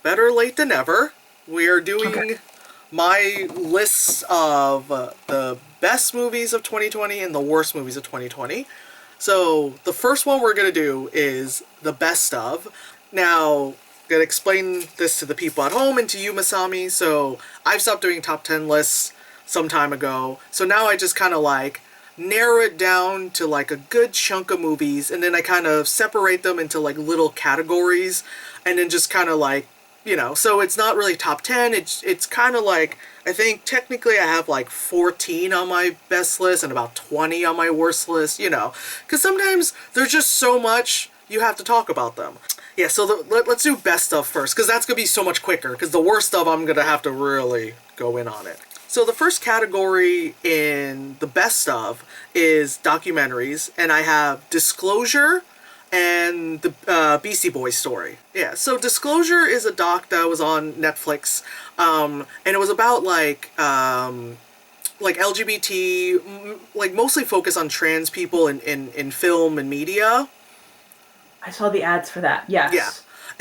better late than never. We are doing my lists of the best movies of 2020 and the worst movies of 2020. So the first one we're going to do is the best of. Now, I'm going to explain this to the people at home and to you, Masami. So I've stopped doing top 10 lists some time ago. So now I just kind of like narrow it down to like a good chunk of movies, and then I kind of separate them into like little categories, and then just kind of like, you know, so it's not really top 10. It's kind of like, I think technically I have like 14 on my best list and about 20 on my worst list, you know, because sometimes there's just so much you have to talk about them. Yeah, so let's do best of first, because that's going to be so much quicker, because the worst of, I'm going to have to really go in on it. So the first category in the best of is documentaries, and I have Disclosure and the Beastie Boys story. Yeah, so Disclosure is a doc that was on Netflix, and it was about like LGBT, like mostly focused on trans people in film and media. I saw the ads for that, yes. Yeah,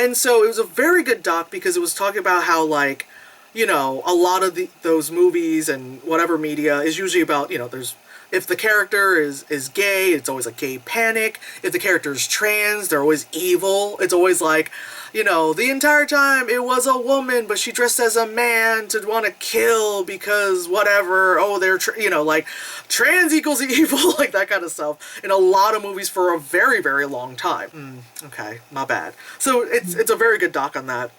and so it was a very good doc because it was talking about how, like, you know, a lot of those movies and whatever media is usually about, you know, there's, if the character is gay, it's always like gay panic. If the character is trans, they're always evil. It's always like, you know, the entire time it was a woman, but she dressed as a man to want to kill because whatever. Oh, they're, you know, like trans equals evil, like that kind of stuff. In a lot of movies for a very, very long time. Okay, my bad. So it's a very good doc on that.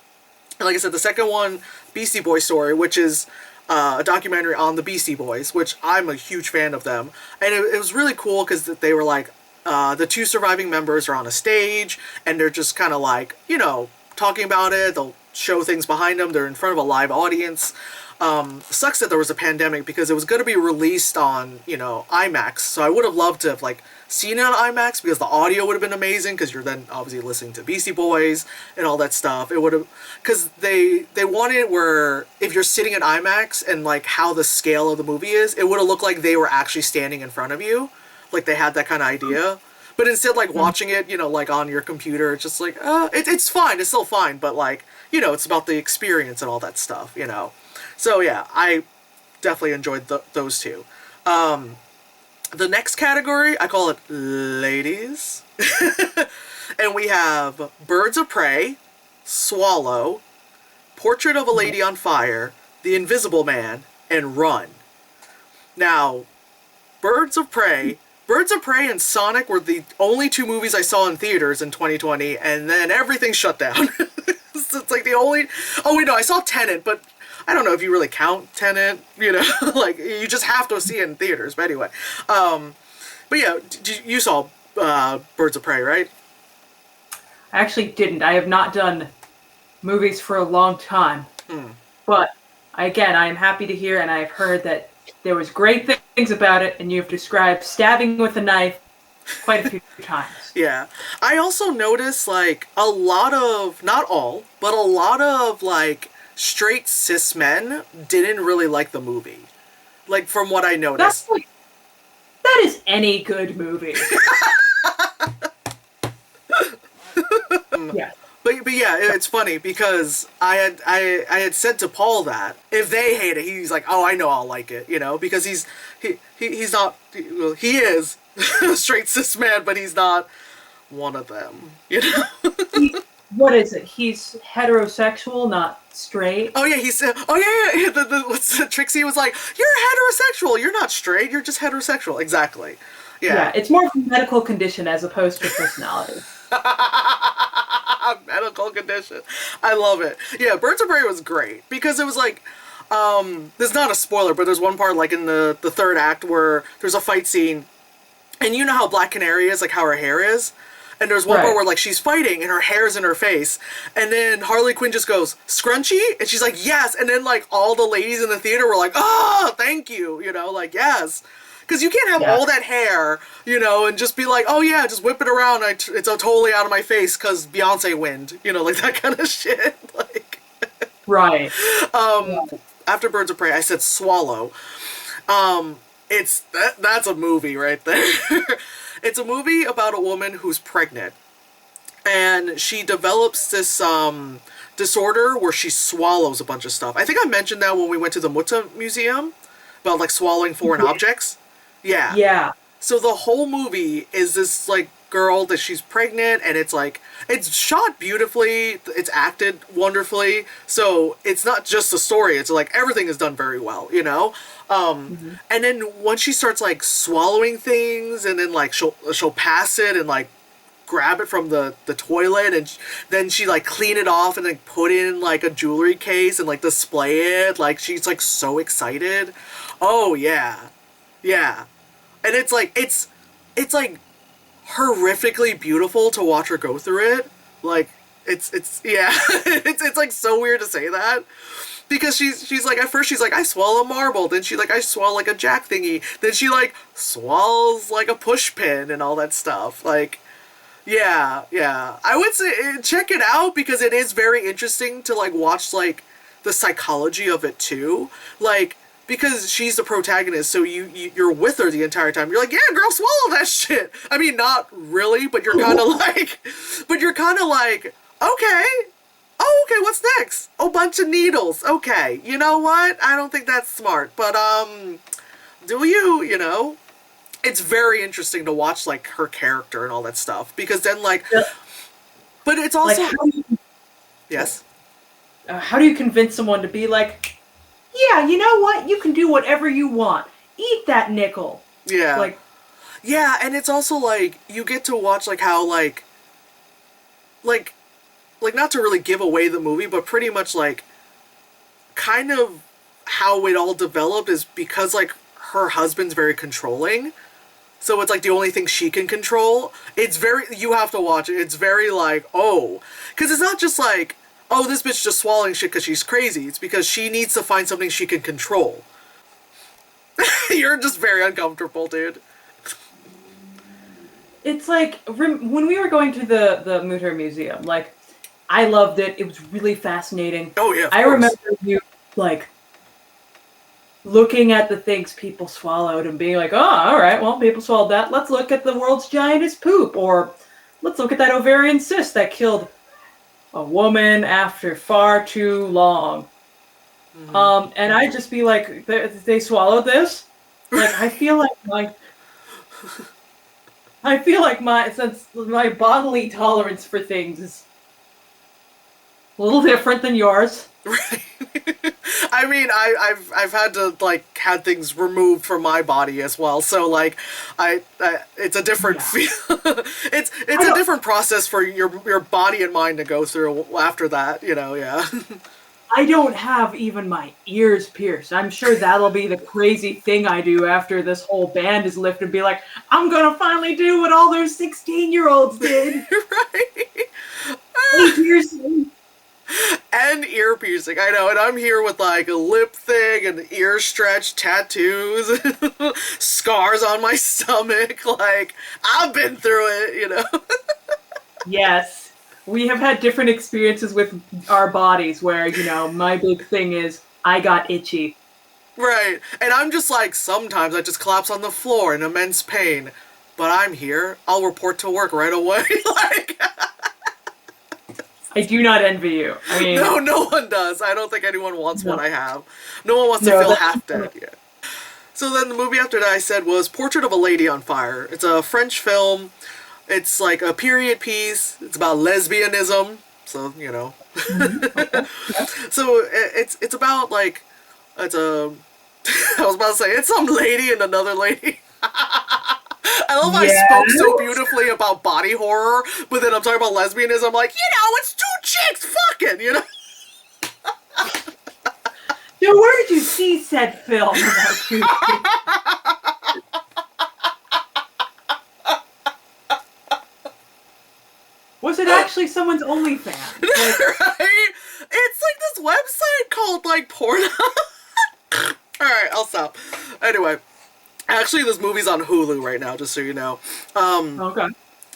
And like I said, the second one, Beastie Boys story, which is a documentary on the Beastie Boys, which I'm a huge fan of them. And it was really cool because they were like, the two surviving members are on a stage, and they're just kind of like, you know, talking about it. They'll show things behind them. They're in front of a live audience. Sucks that there was a pandemic because it was going to be released on, you know, IMAX. So I would have loved to have, like, seen it on IMAX because the audio would have been amazing, because you're then obviously listening to Beastie Boys and all that stuff. It would have, because they wanted it where if you're sitting at IMAX and like how the scale of the movie is, it would have looked like they were actually standing in front of you, like they had that kind of idea. But instead, like watching it, you know, like on your computer, it's just like, it's fine, it's still fine, but like, you know, it's about the experience and all that stuff, you know. So yeah, I definitely enjoyed those two. The next category, I call it ladies. And we have Birds of Prey, Swallow, Portrait of a Lady on Fire, The Invisible Man, and Run. Now, Birds of Prey and Sonic were the only two movies I saw in theaters in 2020, and then everything shut down. It's like the only... Oh, wait, no, I saw Tenet, but I don't know if you really count Tenet, you know? Like, you just have to see it in theaters, but anyway. But yeah, you saw Birds of Prey, right? I actually didn't. I have not done movies for a long time. But, again, I am happy to hear, and I've heard that there was great things about it, and you've described stabbing with a knife quite a few times. Yeah. I also noticed, like, a lot of, not all, but a lot of, like, straight cis men didn't really like the movie. Like, from what I noticed. That is any good movie. Yeah. But yeah, it's funny because I had said to Paul that if they hate it, he's like, oh, I know I'll like it, you know, because he's not, well, he is a straight cis man, but he's not one of them, you know. What is it? He's heterosexual, not straight. Oh yeah, he said. Oh yeah. What's Trixie was like? You're heterosexual. You're not straight. You're just heterosexual. Exactly. Yeah. It's more of a medical condition as opposed to personality. Medical condition. I love it. Yeah, Birds of Prey was great because it was like, this is not a spoiler, but there's one part like in the third act where there's a fight scene, and you know how Black Canary is, like how her hair is. And there's one part where, like, she's fighting and her hair's in her face. And then Harley Quinn just goes, scrunchy? And she's like, yes. And then, like, all the ladies in the theater were like, oh, thank you. You know, like, yes. Because you can't have all that hair, you know, and just be like, oh, yeah, just whip it around. It's totally out of my face because Beyonce wind. You know, like, that kind of shit. Like, right. After Birds of Prey, I said Swallow. That's a movie right there. It's a movie about a woman who's pregnant, and she develops this disorder where she swallows a bunch of stuff. I think I mentioned that when we went to the Mutta Museum about like swallowing foreign objects. Yeah. Yeah. So the whole movie is this like girl that she's pregnant, and it's like it's shot beautifully, it's acted wonderfully. So it's not just the story; it's like everything is done very well, you know. And then once she starts like swallowing things, and then like she'll pass it and like grab it from the toilet, and then she like clean it off and then put it in like a jewelry case and like display it. Like she's like so excited. Oh yeah, yeah. And it's like it's like horrifically beautiful to watch her go through it. Like it's yeah, it's like so weird to say that. Because she's like, at first she's like, I swallow a marble, then she like, I swallow like a jack thingy, then she like swallows like a push pin and all that stuff. Like, yeah, yeah. I would say check it out because it is very interesting to like watch like the psychology of it too. Like, because she's the protagonist, so you're with her the entire time. You're like, yeah, girl, swallow that shit. I mean, not really, but you're kind of like, okay. Oh, okay, what's next? Oh, bunch of needles. Okay, you know what? I don't think that's smart, but, do you know? It's very interesting to watch, like, her character and all that stuff, because then, like, Yeah. but it's also, Like, yes? how do you convince someone to be like, yeah, you know what? You can do whatever you want. Eat that nickel. Yeah. Like, Yeah, and it's also, like, you get to watch, like, how, like, not to really give away the movie, but pretty much, like, kind of how it all developed is because, like, her husband's very controlling. So it's, like, the only thing she can control. It's very... You have to watch it. It's very, like, oh. Because it's not just, like, oh, this bitch just swallowing shit because she's crazy. It's because she needs to find something she can control. You're just very uncomfortable, dude. it's like, when we were going to the Mutter Museum, like, I loved it. It was really fascinating. Oh, yeah, of I course. remember you, like, looking at the things people swallowed and being like, oh, all right, well, people swallowed that. Let's look at the world's giantest poop. Or let's look at that ovarian cyst that killed a woman after far too long. And I'd just be like, they swallowed this? Like, I feel like since my bodily tolerance for things is a little different than yours. Right. I mean, I've had to like had things removed from my body as well, so like, I it's a different feel. it's a different process for your body and mind to go through after that, you know. Yeah. I don't have even my ears pierced. I'm sure that'll be the crazy thing I do after this whole ban is lifted and be like, I'm gonna finally do what all those 16-year-olds did. Right. 8 years in. And ear piercing, I know, and I'm here with like a lip thing and ear stretch tattoos, scars on my stomach. Like, I've been through it, you know. Yes. We have had different experiences with our bodies where, you know, my big thing is I got itchy. Right, and I'm just like, sometimes I just collapse on the floor in immense pain, but I'm here. I'll report to work right away. Like, I do not envy you. I mean, no one does. I don't think anyone wants what I have. No one wants to No, feel that's- half dead yet. So then the movie after that I said was Portrait of a Lady on Fire. It's a French film. It's like a period piece. It's about lesbianism. So, you know. So it's about like, it's a, I was about to say, it's some lady and another lady. I love how I spoke so beautifully about body horror, but then I'm talking about lesbianism. I'm like, you know, it's two chicks fucking, you know? now where did you see said film about you? Was it actually someone's OnlyFans? Like, Right? It's like this website called like porn. Alright, I'll stop. Anyway. Actually, this movie's on Hulu right now, just so you know. okay.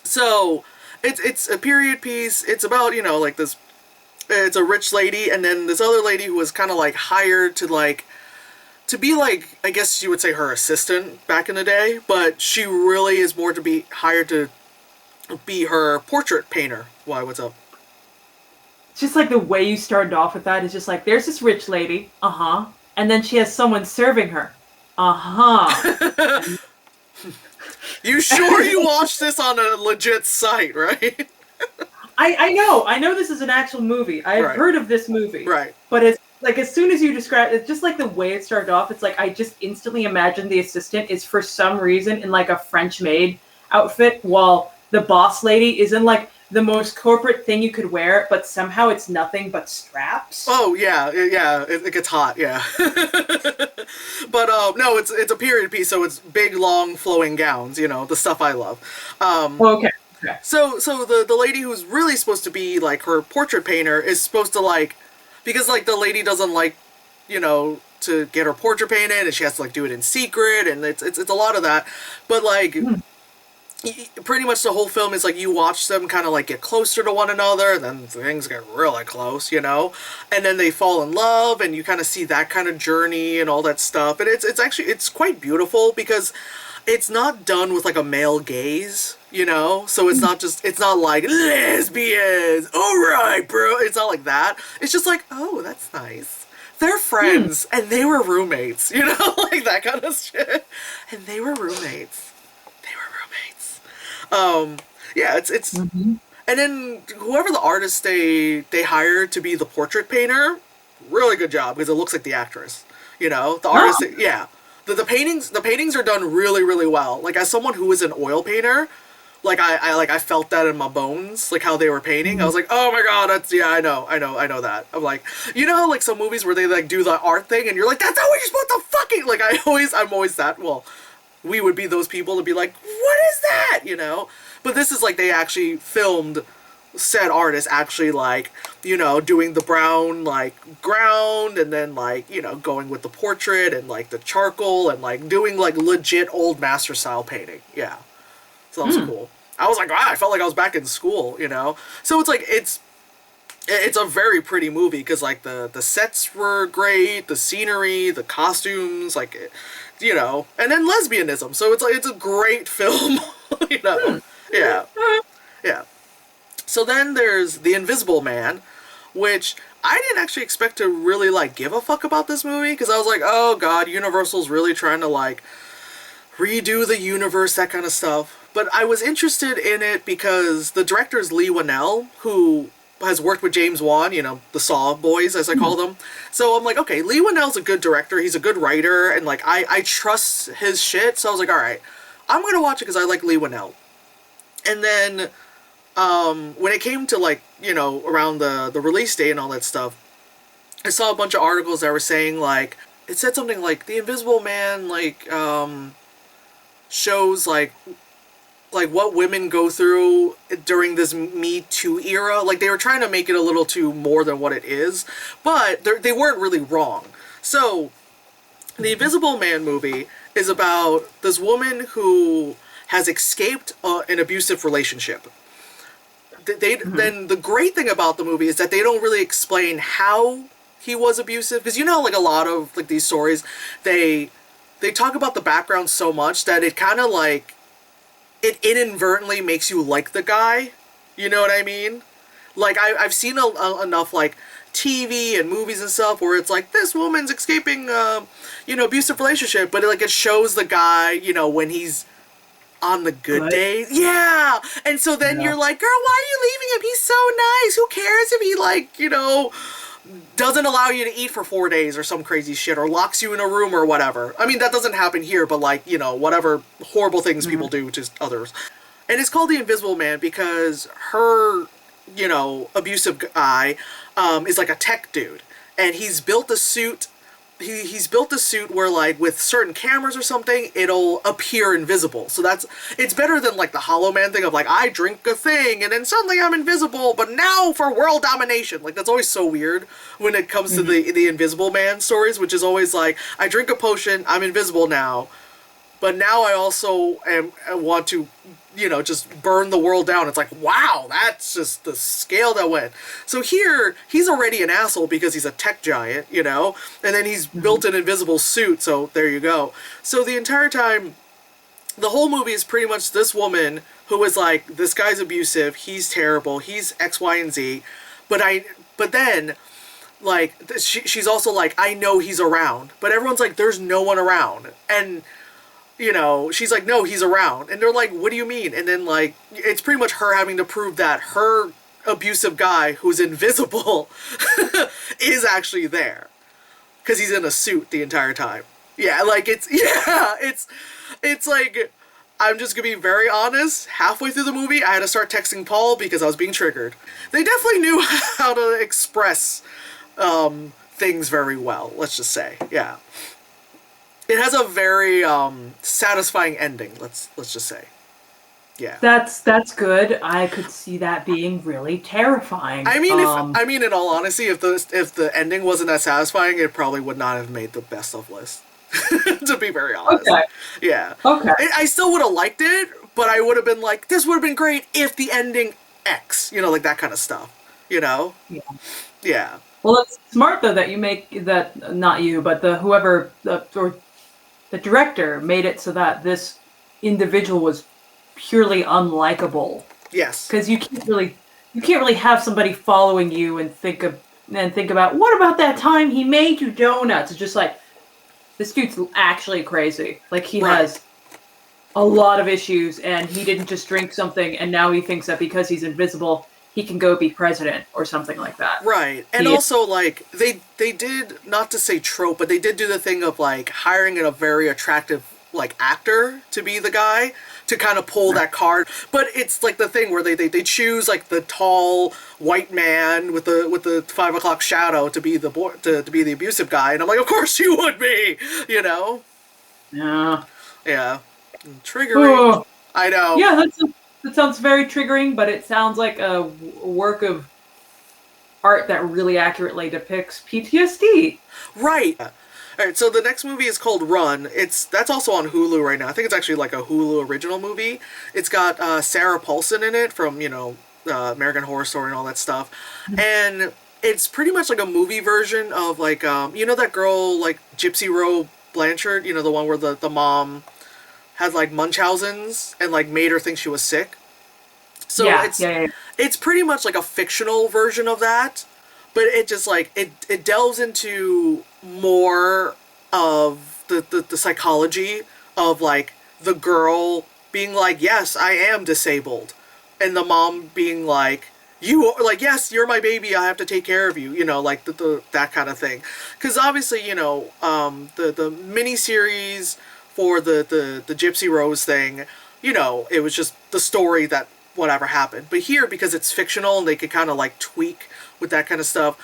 So, it's a period piece. It's about, you know, like this... It's a rich lady, and then this other lady who was kind of, like, hired to, like... To be, like, I guess you would say her assistant back in the day, but she really is more to be hired to be her portrait painter. Why, what's up? It's just like the way you started off with that is just like, there's this rich lady, and then she has someone serving her, and You sure you watched this on a legit site, right? I know this is an actual movie. I have Right. heard of this movie, Right. but it's like as soon as you describe it, just like the way it started off, it's like I just instantly imagined the assistant is for some reason in like a French maid outfit, while the boss lady is in like the most corporate thing you could wear, but somehow it's nothing but straps. Oh yeah, yeah. It gets hot, yeah. But no, it's a period piece, so it's big, long, flowing gowns. You know, the stuff I love. Okay. Okay. So the lady who's really supposed to be like her portrait painter is supposed to like, because like the lady doesn't like, you know, to get her portrait painted, and she has to like do it in secret, and it's a lot of that. But like, pretty much the whole film is like you watch them kind of like get closer to one another, and then things get really close, you know, and then they fall in love, and you kind of see that kind of journey and all that stuff. And it's actually it's quite beautiful because it's not done with like a male gaze, you know, so it's not just, it's not like lesbians, all right bro, it's not like that. It's just like, oh, that's nice, they're friends and they were roommates, you know, like that kind of shit. And they were roommates, yeah, it's and then whoever the artist they hire to be the portrait painter, really good job, because it looks like the actress, you know, the artist. Yeah, the paintings are done really, really well. Like, as someone who is an oil painter, like I felt that in my bones, like how they were painting. I was like, oh my god, that's, yeah, I know that. I'm like, you know how like some movies where they like do the art thing and you're like, that's not what you're supposed to fucking, like I'm always that. Well, we would be those people to be like, what is that, you know? But this is like they actually filmed said artist actually, like, you know, doing the brown like ground, and then like, you know, going with the portrait and like the charcoal, and like doing like legit old master style painting. Yeah, so that was cool. I was like, wow, I felt like I was back in school, you know. So it's like it's a very pretty movie because like the sets were great, the scenery, the costumes, like, you know, and then lesbianism. So it's like it's a great film, you know. Yeah, yeah. So then there's The Invisible Man, which I didn't actually expect to really like give a fuck about this movie, because I was like, oh god, Universal's really trying to like redo the universe, that kind of stuff. But I was interested in it because the director is Leigh Whannell, who has worked with James Wan, you know, the Saw boys, as I call them. So I'm like, okay, Leigh Whannell's a good director, he's a good writer, and like I trust his shit. So I was like, alright, I'm gonna watch it because I like Leigh Whannell. And then when it came to like, you know, around the release date and all that stuff, I saw a bunch of articles that were saying like, it said something like The Invisible Man like shows like what women go through during this Me Too era. Like, they were trying to make it a little too more than what it is, but they weren't really wrong. So The Invisible Man movie is about this woman who has escaped an abusive relationship. Then the great thing about the movie is that they don't really explain how he was abusive, because you know, like a lot of like these stories, they talk about the background so much that it kind of like it inadvertently makes you like the guy. You know what I mean? Like I've seen enough like TV and movies and stuff where it's like, this woman's escaping you know, abusive relationship, but it shows the guy, you know, when he's on the good days. Yeah. And so then you're like, girl, why are you leaving him? He's so nice. Who cares if he like, you know, doesn't allow you to eat for 4 days or some crazy shit, or locks you in a room or whatever. I mean, that doesn't happen here, but like, you know, whatever horrible things people do to others. And it's called The Invisible Man because her, you know, abusive guy is like a tech dude. And he's built a suit. He's built a suit where, like, with certain cameras or something, it'll appear invisible. So it's better than, like, the Hollow Man thing of, like, I drink a thing and then suddenly I'm invisible, but now for world domination. Like, that's always so weird when it comes to the Invisible Man stories, which is always like, I drink a potion, I'm invisible now, but now I also want to, you know, just burn the world down. It's like, wow, that's just the scale that went. So here, he's already an asshole because he's a tech giant, you know? And then he's built an invisible suit, so there you go. So the entire time, the whole movie is pretty much this woman who is like, this guy's abusive, he's terrible, he's X, Y, and Z, but But then, like, she's also like, I know he's around. But everyone's like, there's no one around. And, you know, she's like, no, he's around. And they're like, what do you mean? And then, like, it's pretty much her having to prove that her abusive guy who's invisible is actually there. Because he's in a suit the entire time. Yeah, like, it's like, I'm just gonna be very honest. Halfway through the movie, I had to start texting Paul because I was being triggered. They definitely knew how to express things very well. Let's just say, yeah. It has a very satisfying ending. Let's just say, yeah. That's good. I could see that being really terrifying. I mean, in all honesty, if the ending wasn't that satisfying, it probably would not have made the best of list. To be very honest. Okay. Yeah. Okay. I still would have liked it, but I would have been like, this would have been great if the ending X, you know, like that kind of stuff, you know? Yeah. Yeah. Well, it's smart though that you make that, not you, but or the director made it so that this individual was purely unlikable. Yes. Because you can't really have somebody following you and think about, what about that time he made you donuts? It's just like, this dude's actually crazy. Like, he has a lot of issues, and he didn't just drink something, and now he thinks that because he's invisible, he can go be president or something like that. Right. And also, like, they did, not to say trope, but they did do the thing of, like, hiring a very attractive, like, actor to be the guy to kind of pull that card. But it's like the thing where they choose, like, the tall white man with the 5 o'clock shadow to be the boy, to be the abusive guy, and I'm like, of course you would be, you know? Yeah. Yeah. Triggering. Oh. I know. Yeah, that sounds very triggering, but it sounds like a work of art that really accurately depicts PTSD. Right. All right, so the next movie is called Run. That's also on Hulu right now. I think it's actually like a Hulu original movie. It's got Sarah Paulson in it from, you know, American Horror Story and all that stuff. And it's pretty much like a movie version of, like, you know that girl, like, Gypsy Rose Blanchard? You know, the one where the mom had, like, Munchausen's and, like, made her think she was sick? So it's pretty much like a fictional version of that. But it just, like, it delves into more of the psychology of, like, the girl being like, yes, I am disabled. And the mom being like, yes, you're my baby, I have to take care of you. You know, like, that kind of thing. Because obviously, you know, the miniseries for the Gypsy Rose thing, you know, it was just the story that whatever happened. But here, because it's fictional and they could kind of, like, tweak with that kind of stuff,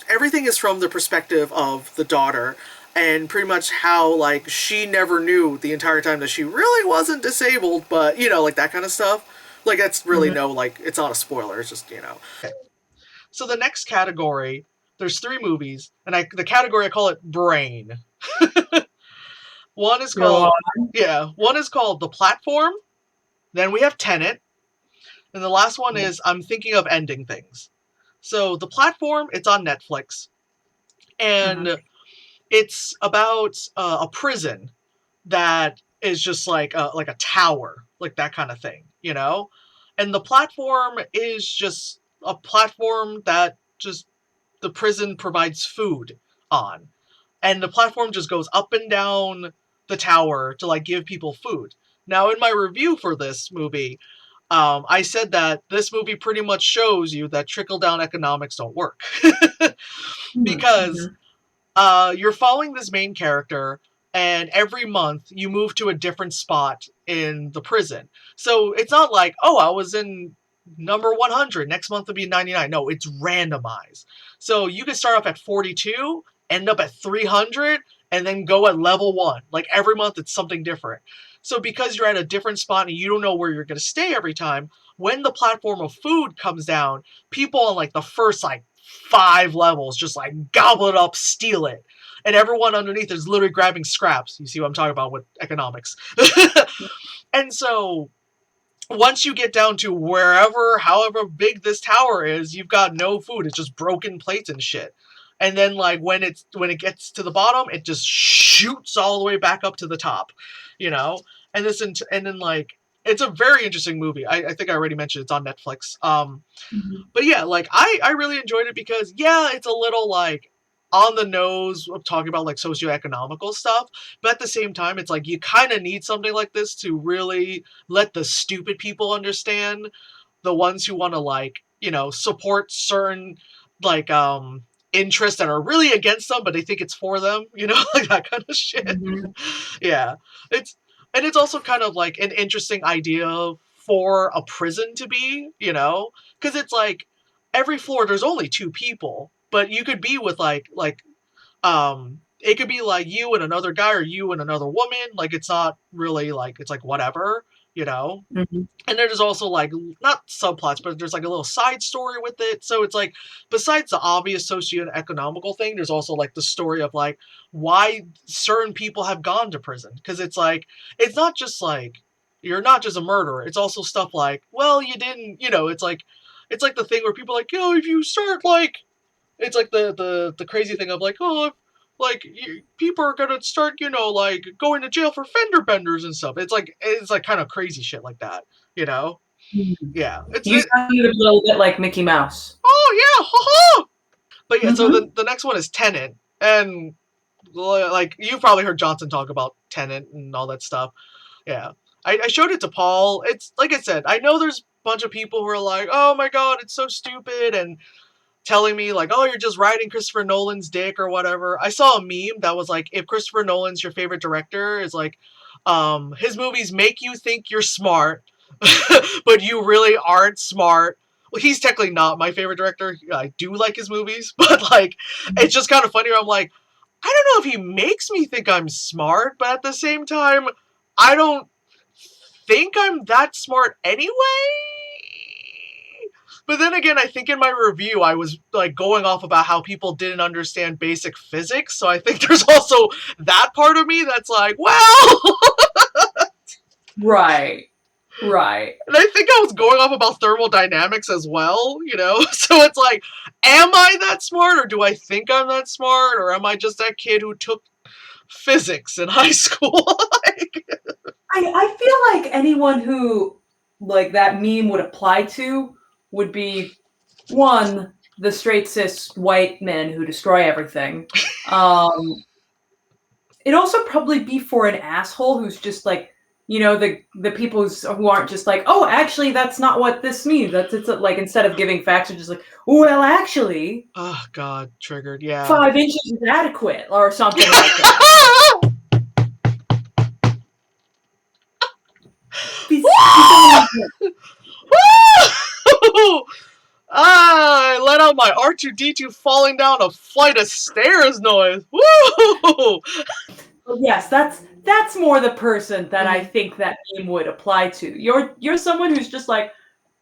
everything is from the perspective of the daughter, and pretty much how, like, she never knew the entire time that she really wasn't disabled, but, you know, like, that kind of stuff. Like, that's really like, it's not a spoiler, it's just, you know. Okay. So the next category, there's 3 movies, and the category I call it Brain. One is called The Platform, then we have Tenet, and the last one is I'm Thinking of Ending Things. So The Platform, it's on Netflix, and it's about a prison that is just like a tower, like that kind of thing, you know? And the platform is just a platform that just the prison provides food on. And the platform just goes up and down the tower to, like, give people food. Now, in my review for this movie, I said that this movie pretty much shows you that trickle-down economics don't work. Because you're following this main character, and every month you move to a different spot in the prison. So it's not like, oh, I was in number 100, next month will be 99. No, it's randomized. So you can start off at 42, end up at 300, and then go at level 1. Like, every month it's something different. So because you're at a different spot and you don't know where you're going to stay every time, when the platform of food comes down, people on, like, the first, like, 5 levels just, like, gobble it up, steal it. And everyone underneath is literally grabbing scraps. You see what I'm talking about with economics. And so once you get down to however big this tower is, you've got no food. It's just broken plates and shit. And then, like, when it gets to the bottom, it just shoots all the way back up to the top, you know? And then, like, It's a very interesting movie. I think I already mentioned it's on Netflix. Mhm. But yeah, like I really enjoyed it because yeah, it's a little like on the nose of talking about like socioeconomical stuff, but at the same time, it's like you kind of need something like this to really let the stupid people understand, the ones who want to like support certain like interests that are really against them, but they think it's for them, like that kind of shit. Mhm. Yeah, it's it's also kind of like an interesting idea for a prison to be, because it's like every floor there's only two people, but you could be with it could be like you and another guy or you and another woman. Like it's not really like it's like whatever, you know. Mhm. And there's also like not subplots, but there's like a little side story with it. So it's like besides the obvious socio-economical thing, there's also like the story of like why certain people have gone to prison. Because it's like it's not just like you're not just a murderer. It's also stuff like, well, you didn't, it's like the thing where people are like, if you start like it's like the crazy thing of like, oh, if, like people are gonna start, like going to jail for fender benders and stuff. It's like kind of crazy shit like that, you know? Mhm. Yeah, You sounded a little bit like Mickey Mouse. oh yeah, ha ha. But yeah, so Mhm. the next one is Tenet, and like you've probably heard Johnson talk about Tenet and all that stuff. Yeah, I showed it to Paul. It's like I said, I know there's a bunch of people who are like, oh my god, it's so stupid, and telling me like, oh, you're just riding Christopher Nolan's dick or whatever. I saw a meme that was like, if Christopher Nolan's your favorite director, is like, his movies make you think you're smart, but you really aren't smart. Well, he's technically not my favorite director. I do like his movies, but like, it's just kind of funny. Where I'm like, I don't know if he makes me think I'm smart, but at the same time, I don't think I'm that smart anyway. But then again, I think in my review, I was like going off about how people didn't understand basic physics. So I think there's also that part of me that's like, well, Right. Right. and I think I was going off about thermodynamics as well, So it's like, am I that smart or do I think I'm that smart or am I just that kid who took physics in high school? Like, I feel like anyone who like that meme would apply to would be one, the straight cis white men who destroy everything. Um, it'd also probably be for an asshole who's just like, the people who aren't just like, oh, actually, that's not what this means. That's it's like instead of giving facts, are just like, well, actually, oh God, triggered. Yeah. 5 inches is adequate or something like that. Woo! I let out my R2D2 falling down a flight of stairs noise. Woo! Yes, that's more the person that I think that meme would apply to. You're someone who's just like,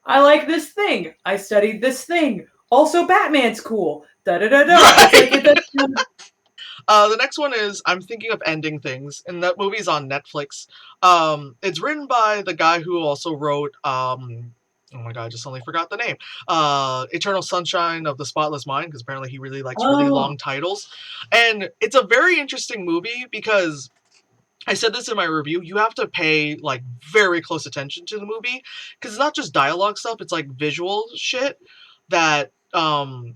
I like this thing. I studied this thing. Also, Batman's cool. Da da da da. It's like Right. it. The next one is I'm Thinking of Ending Things, and that movie's on Netflix. It's written by the guy who also wrote oh my god, I just suddenly forgot the name. Eternal Sunshine of the Spotless Mind, because apparently he really likes really Oh. long titles. And it's a very interesting movie because I said this in my review, you have to pay like very close attention to the movie because it's not just dialogue stuff, it's like visual shit that well,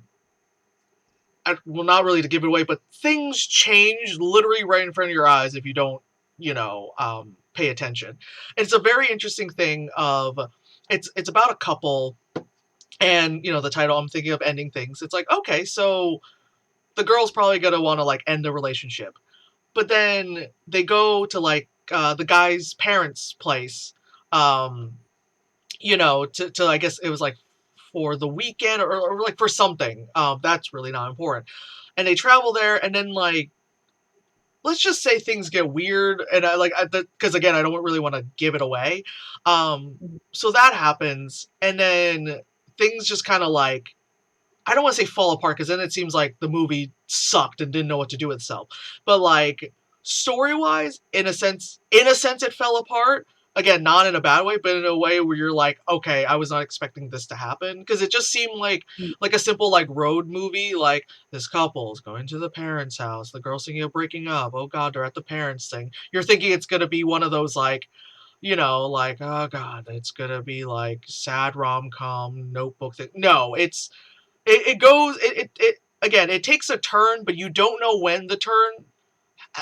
not really to give it away, but things change literally right in front of your eyes if you don't, pay attention. And it's a very interesting thing of it's about a couple, and the title I'm Thinking of Ending Things. It's like okay, so the girl's probably gonna want to like end the relationship, but then they go to like the guy's parents' place, um, to I guess it was like for the weekend or like for something. That's really not important. And they travel there, and then like let's just say things get weird, and because again I don't really want to give it away. So that happens, and then things just kind of like I don't want to say fall apart because then it seems like the movie sucked and didn't know what to do with itself. But like story wise, in a sense, it fell apart. Again, not in a bad way, but in a way where you're like, okay, I was not expecting this to happen because it just seemed like a simple like road movie. Like this couple's going to the parents' house, the girl's thinking of breaking up. Oh God, they're at the parents' thing. You're thinking it's gonna be one of those like you know, like, oh god, it's gonna be like sad rom-com notebook thing. No, it goes it again, it takes a turn, but you don't know when the turn,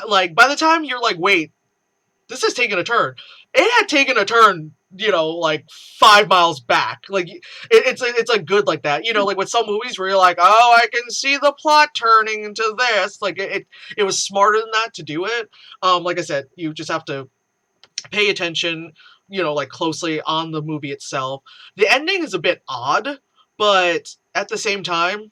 like by the time you're like, wait, this is taking a turn. It had taken a turn, you know, like 5 miles back. Like it's like good like that. You know, like with some movies where you're like, oh, I can see the plot turning into this. Like it was smarter than that to do it. Like I said, you just have to pay attention, you know, like closely on the movie itself. The ending is a bit odd, but at the same time,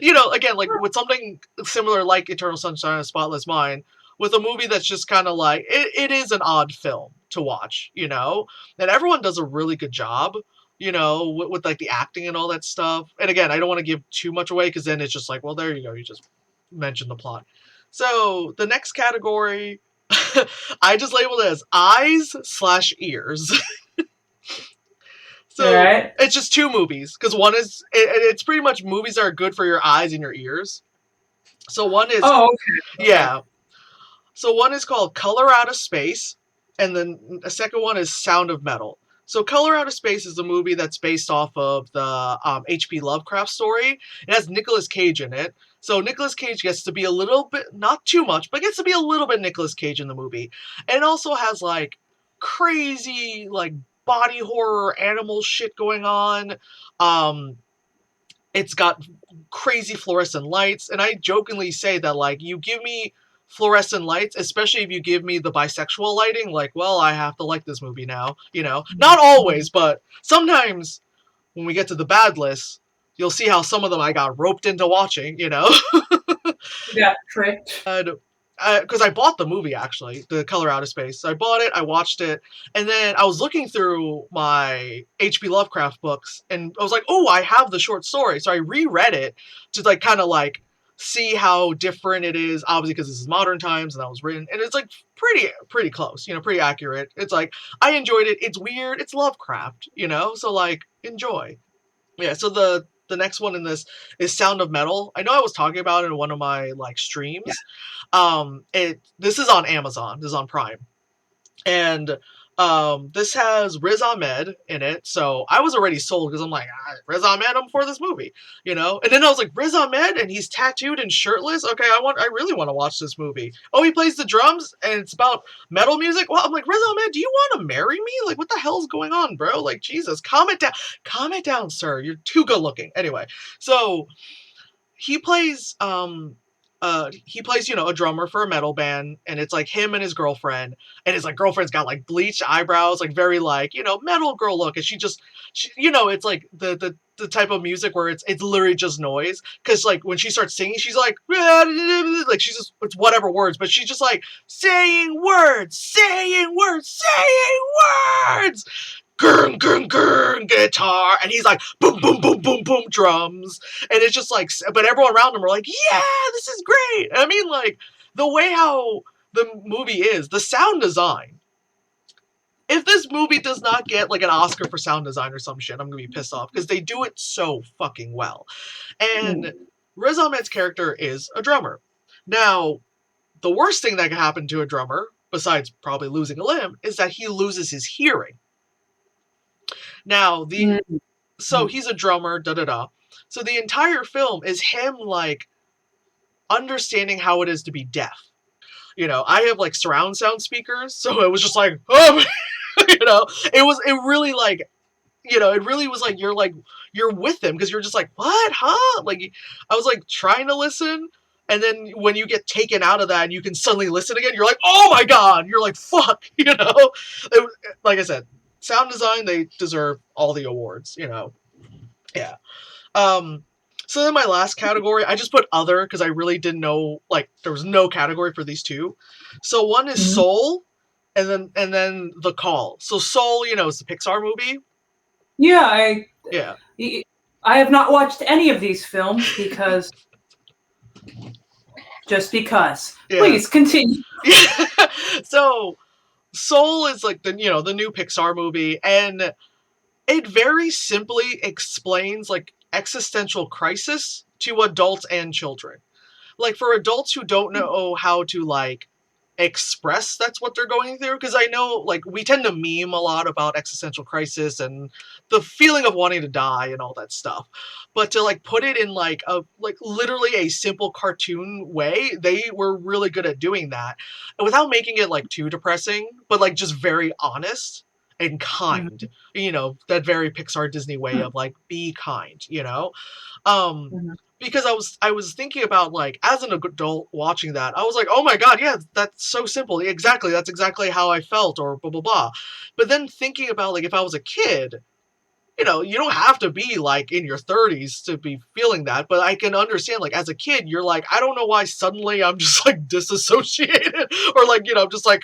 you know, again, like with something similar like Eternal Sunshine of the Spotless Mind, with a movie that's just kind of like, it is an odd film to watch, you know? And everyone does a really good job, you know, with like the acting and all that stuff. And again, I don't want to give too much away because then it's just like, well, there you go, you just mentioned the plot. So the next category, I just labeled it as eyes slash ears. So Alright. it's just two movies because one is it's pretty much movies that are good for your eyes and your ears. So one is Oh, okay. yeah. So one is called Color Out of Space, and then the second one is Sound of Metal. So Color Out of Space is a movie that's based off of the H.P. Lovecraft story. It has Nicolas Cage in it. So Nicolas Cage gets to be a little bit, not too much, but gets to be a little bit Nicolas Cage in the movie. And it also has like crazy like body horror animal shit going on. It's got crazy fluorescent lights, and I jokingly say that like you give me fluorescent lights, especially if you give me the bisexual lighting, like, well, I have to like this movie now, you know? Not always, but sometimes when we get to the bad list, you'll see how some of them I got roped into watching, you know? You got tricked. Because I bought the movie, actually, The Color Out of Space. So I bought it, I watched it, and then I was looking through my H.P. Lovecraft books, and I was like, oh, I have the short story. So I reread it to, like, kind of, like, see how different it is, obviously, because this is modern times, and that was written, and it's, like, pretty close, you know, pretty accurate. It's, like, I enjoyed it. It's weird. It's Lovecraft, you know? So, like, enjoy. Yeah, so the next one in this is Sound of Metal. I know I was talking about it in one of my like streams. Yeah. This is on Amazon. This is on Prime, and this has Riz Ahmed in it. So I was already sold because I'm like, Riz Ahmed, I'm for this movie, you know. And then I was like, Riz Ahmed, and he's tattooed and shirtless. Okay, I really want to watch this movie. Oh, he plays the drums, and it's about metal music. Well, I'm like, Riz Ahmed, do you want to marry me? Like, what the hell's going on, bro? Like, Jesus, calm it down, sir. You're too good looking. Anyway, so he plays you know, a drummer for a metal band, and it's like him and his girlfriend, and his like girlfriend's got like bleached eyebrows, like very like, you know, metal girl look, and she you know, it's like the type of music where it's literally just noise, because like when she starts singing, she's like she's just, it's whatever words, but she's just like saying words, gurn, gurn, gurn, guitar, and he's like, boom, boom, boom, boom, boom, drums, and it's just like, but everyone around him are like, yeah, this is great. I mean, like, the way how the movie is, the sound design, if this movie does not get, like, an Oscar for sound design or some shit, I'm gonna be pissed off, because they do it so fucking well. And Riz Ahmed's character is a drummer. Now, the worst thing that can happen to a drummer, besides probably losing a limb, is that he loses his hearing. Now, so he's a drummer, So the entire film is him, like, understanding how it is to be deaf. You know, I have, like, surround sound speakers, so it was just like, oh, you know, it really, like, you know, it really was like, you're with him, because you're just like, what, huh? Like, I was, like, trying to listen, and then when you get taken out of that and you can suddenly listen again, you're like, oh my god! You're like, fuck, you know? Like I said, sound design, they deserve all the awards, you know. Yeah. So then my last category, I just put other because I really didn't know, like, there was no category for these two. So one is Soul, and then The Call. So Soul, you know, is the Pixar movie. Yeah, I have not watched any of these films because just because. Yeah. Please continue. So Soul is like the new Pixar movie, and it very simply explains like existential crisis to adults and children. Like for adults who don't know how to like express that's what they're going through, because I know like we tend to meme a lot about existential crisis and the feeling of wanting to die and all that stuff, but to like put it in like a like literally a simple cartoon way, they were really good at doing that without making it like too depressing, but like just very honest and kind, Mhm. you know, that very Pixar Disney way of like be kind, you know. um Mhm. because I was thinking about like as an adult watching that, I was like, oh my god, yeah, that's so simple. Exactly, that's exactly how I felt, or blah blah blah. But then thinking about like if I was a kid, you know, you don't have to be like in your 30s to be feeling that, but I can understand like as a kid, you're like, I don't know why suddenly I'm just like disassociated or like, you know, just like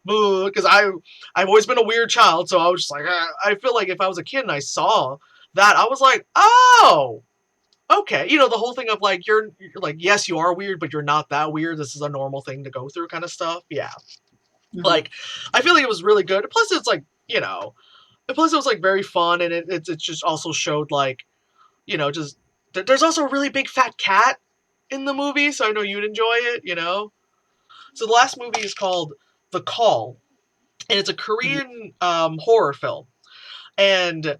because I've always been a weird child, so I was just like I feel like if I was a kid and I saw that, I was like, oh, okay, you know, the whole thing of like you're like, yes, you are weird, but you're not that weird. This is a normal thing to go through, kind of stuff. Yeah, Mhm. like I feel like it was really good. Plus, it's like, you know, and plus it was like very fun, and it just also showed like, you know, just there's also a really big fat cat in the movie, so I know you'd enjoy it. You know, so the last movie is called The Call, and it's a Mhm. Korean horror film, and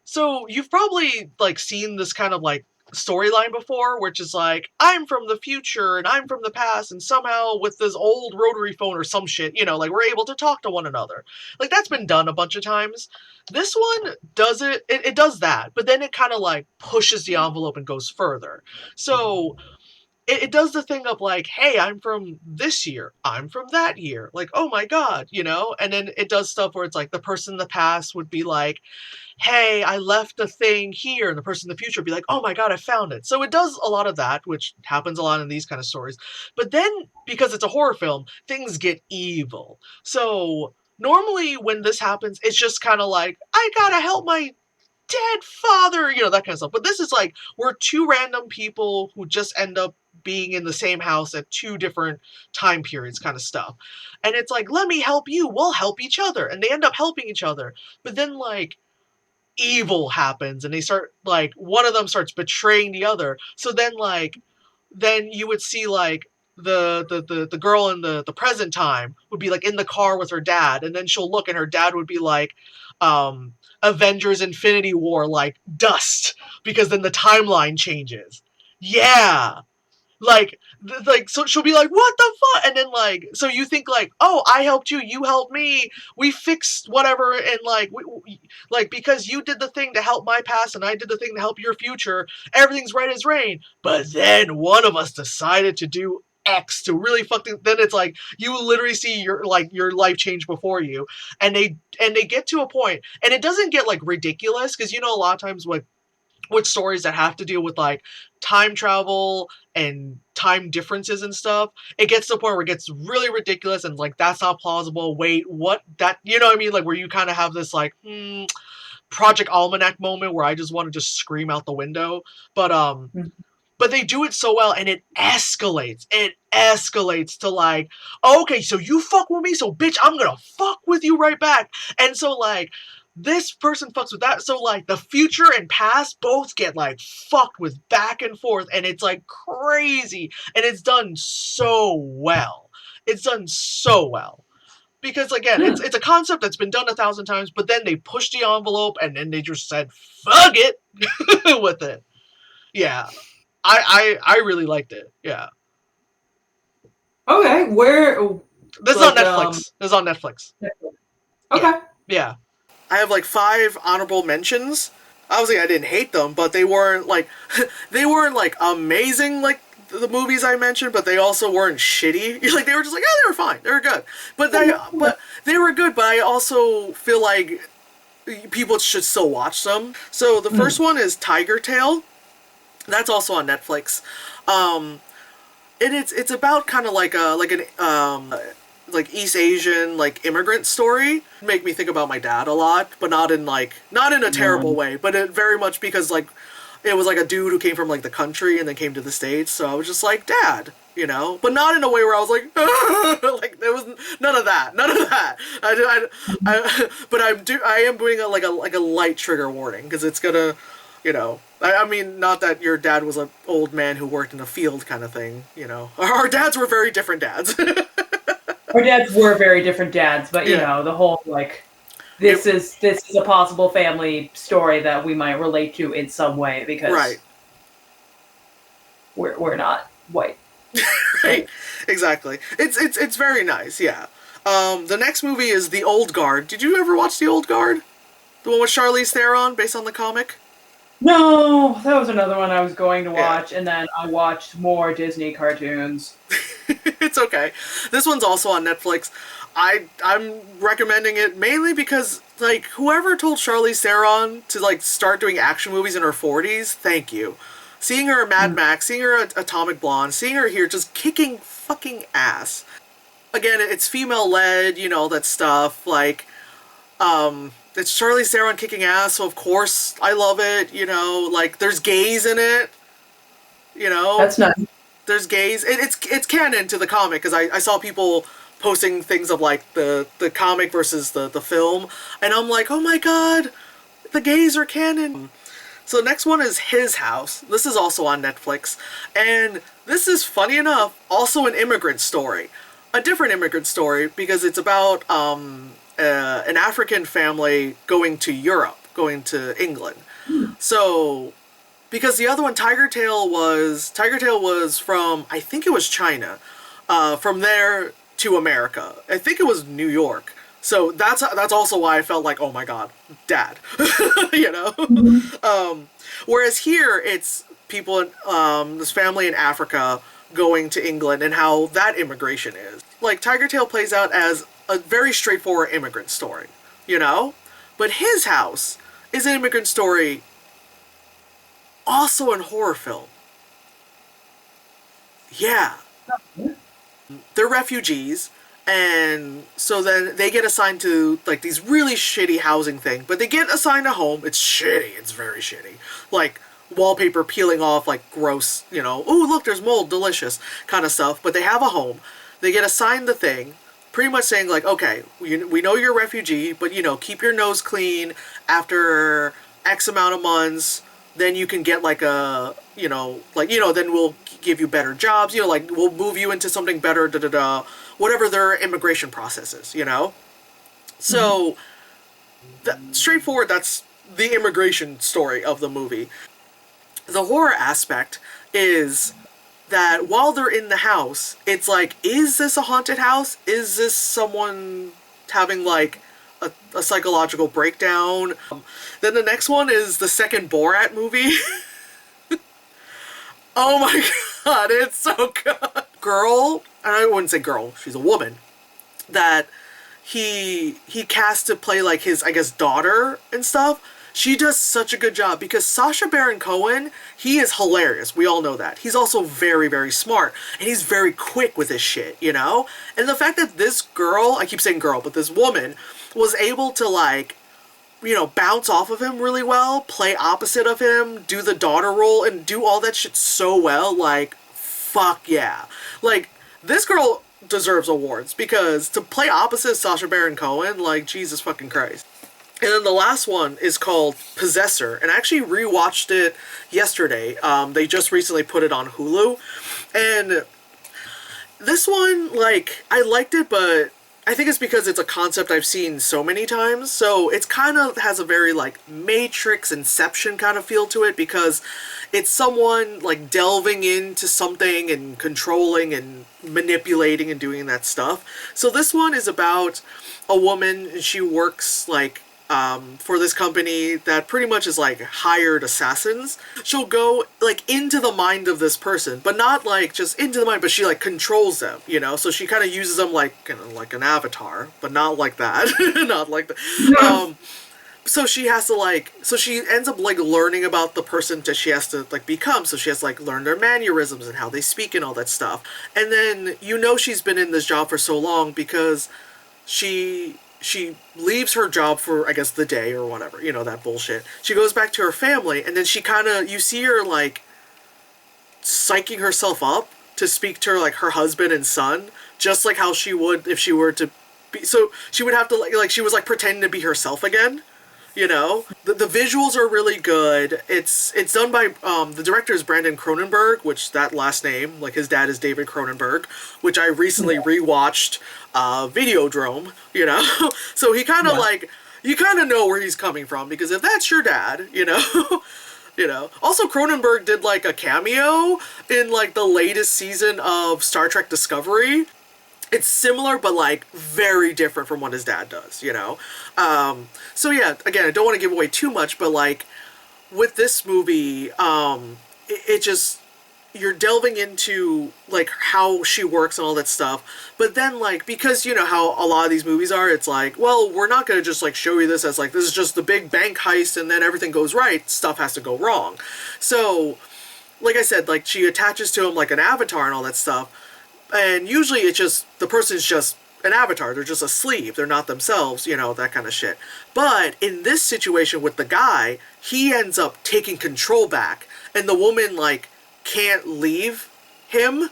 so you've probably like seen this kind of like storyline before, which is like, I'm from the future and I'm from the past, and somehow with this old rotary phone or some shit, you know, like we're able to talk to one another. Like that's been done a bunch of times. This one does it does that, but then it kind of like pushes the envelope and goes further. So it does the thing of like, hey, I'm from this year, I'm from that year, like, oh my god, you know. And then it does stuff where it's like the person in the past would be like, hey, I left a thing here, and the person in the future would be like, oh my god, I found it. So it does a lot of that, which happens a lot in these kind of stories. But then, because it's a horror film, things get evil. So normally when this happens, it's just kind of like, I gotta help my dead father, you know, that kind of stuff. But this is like, we're two random people who just end up being in the same house at two different time periods, kind of stuff. And it's like, let me help you, we'll help each other. And they end up helping each other. But then, like, evil happens and they start like one of them starts betraying the other, so then like then you would see like the girl in the present time would be like in the car with her dad, and then she'll look and her dad would be like Avengers Infinity War like dust, because then the timeline changes. Yeah, like so she'll be like, what the fuck, and then like so you think like, oh, I helped you, you helped me, we fixed whatever, and like like because you did the thing to help my past and I did the thing to help your future, everything's right as rain. But then one of us decided to do X to really fucking, then it's like you literally see your like your life change before you. And they get to a point and it doesn't get like ridiculous, because you know a lot of times with stories that have to deal with like time travel and time differences and stuff, it gets to the point where it gets really ridiculous and like that's not plausible. Wait, what? That, you know what I mean? Like where you kind of have this like Project Almanac moment where I just want to just scream out the window. But Mhm. but they do it so well and it escalates. It escalates to like, okay, so you fuck with me, so bitch, I'm gonna fuck with you right back. And so like this person fucks with that. So like the future and past both get like fucked with back and forth, and it's like crazy. And it's done so well. It's done so well. Because again, Hmm. it's a concept that's been done 1,000 times, but then they pushed the envelope and then they just said, fuck it with it. Yeah. I really liked it. Yeah. Okay, where This is on like Netflix. This is on Netflix. Yeah. okay. Yeah. I have like 5 honorable mentions. Obviously, I didn't hate them, but they weren't like they weren't like amazing like the movies I mentioned, but they also weren't shitty. Like they were just like, oh, they were fine, they were good, but they were good. But I also feel like people should still watch them. So the first Mm. one is Tiger Tail. That's also on Netflix. Um, and it's about kind of like a like an like East Asian like immigrant story. Make me think about my dad a lot, but not in a terrible No. way, but it very much because like it was like a dude who came from like the country and then came to the States. So I was just like, dad, you know, but not in a way where I was like like there was none of that, none of that. But I am doing a light trigger warning because it's gonna, you know, I mean, not that your dad was an old man who worked in a field kind of thing, you know. Our dads were very different dads. Our dads were very different dads, but Yeah. the whole like It, this is a possible family story that we might relate to in some way right. because we're not white. Right. Right. Exactly. It's very nice. Yeah. The next movie is The Old Guard. Did you ever watch The Old Guard? The one with Charlize Theron, based on the comic. No, that was another one I was going to Yeah. watch, and then I watched more Disney cartoons. It's okay. This one's also on Netflix. I'm recommending it mainly because like whoever told Charlize Theron to like start doing action movies in her 40s, thank you. Seeing her in Mad Max, seeing her at Atomic Blonde, seeing her here just kicking fucking ass. Again, it's female led, all that stuff. Like, it's Charlize Theron kicking ass, so of course I love it. Like there's gays in it. You know, That's not. there's gays. It's canon to the comic because I saw people posting things of like the comic versus the film, and I'm like, oh my god, the gays are canon. So the next one is His House. This is also on Netflix, and this is funny enough also an immigrant story, a different immigrant story because it's about an African family going to Europe, going to England. So because the other one, Tiger Tail was from I think it was China, from there to America. I think it was New York. So that's also why I felt like, oh my god, Dad, you know. Whereas here it's people, this family in Africa going to England and how that immigration is. Like Tiger Tail plays out as a very straightforward immigrant story, but His House is an immigrant story also in horror film. Yeah. They're refugees, and so then they get assigned to like these really shitty housing thing, but they get assigned a home. It's shitty. It's very shitty. Like wallpaper peeling off, like gross, ooh, look, there's mold, delicious kind of stuff. But they have a home. They get assigned the thing, pretty much saying like, okay, we know you're a refugee, but keep your nose clean after X amount of months. Then you can get like then we'll give you better jobs, like we'll move you into something better, da da da, whatever their immigration process is. So, straightforward, that's the immigration story of the movie. The horror aspect is that while they're in the house, it's like, is this a haunted house? Is this someone having like a psychological breakdown? Then the next one is the second Borat movie. Oh my god, it's so good. Girl, and I wouldn't say girl, she's a woman, that he cast to play like his, I guess, daughter and stuff. She does such a good job because Sacha Baron Cohen, he is hilarious. We all know that. He's also very, very smart. And he's very quick with his shit, And the fact that this girl, I keep saying girl, but this woman, was able to like, bounce off of him really well, play opposite of him, do the daughter role, and do all that shit so well, like, fuck yeah. Like, this girl deserves awards because to play opposite Sacha Baron Cohen, like, Jesus fucking Christ. And then the last one is called Possessor, and I actually rewatched it yesterday. They just recently put it on Hulu, and this one, like, I liked it, but I think it's because it's a concept I've seen so many times, so it's kind of has a very, like, Matrix, Inception kind of feel to it, because it's someone, like, delving into something and controlling and manipulating and doing that stuff. So this one is about a woman, and she works, like, for this company that pretty much is like hired assassins. She'll go like into the mind of this person, but not like just into the mind, but she like controls them, So she kind of uses them like like an avatar, but not like that, not like that. So she has to so she ends up like learning about the person that she has to like become. So she has to like learn their mannerisms and how they speak and all that stuff. And then she's been in this job for so long because she leaves her job for, I guess, the day or whatever, that bullshit. She goes back to her family, and then she kind of, you see her, like, psyching herself up to speak to, like, her husband and son, just like how she would if she were to be, so she would have to, like she was, like, pretending to be herself again, You know, the visuals are really good. It's done by the director is Brandon Cronenberg, which that last name, like his dad is David Cronenberg, which I recently rewatched Videodrome. You know, so he kind of like you kind of know where he's coming from because if that's your dad, you know. You know. Also, Cronenberg did like a cameo in like the latest season of Star Trek Discovery. It's similar, but like very different from what his dad does. You know. So yeah, again, I don't want to give away too much, but like with this movie, it just you're delving into like how she works and all that stuff, but then like because you know how a lot of these movies are, it's like, well, we're not going to just like show you this as like this is just the big bank heist and then everything goes right, stuff has to go wrong. So like I said, like she attaches to him like an avatar and all that stuff, and usually it's just the person's just an avatar, they're just a sleeve, they're not themselves, you know, that kind of shit. But in this situation with the guy, he ends up taking control back and the woman like can't leave him,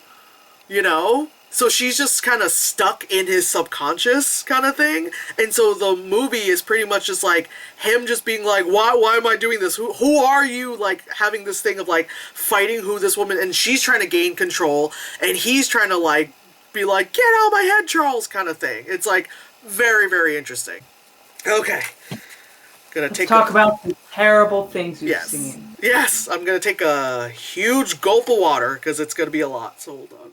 you know? So she's just kind of stuck in his subconscious kind of thing. And so the movie is pretty much just like him just being like, why am I doing this? Who are you? Like having this thing of like fighting who this woman, and she's trying to gain control and he's trying to like be like, get out of my head, Charles, kind of thing. It's like very, very interesting. Okay. Let's talk about the terrible things you've yes. seen. Yes, I'm gonna take a huge gulp of water because it's gonna be a lot. So hold on.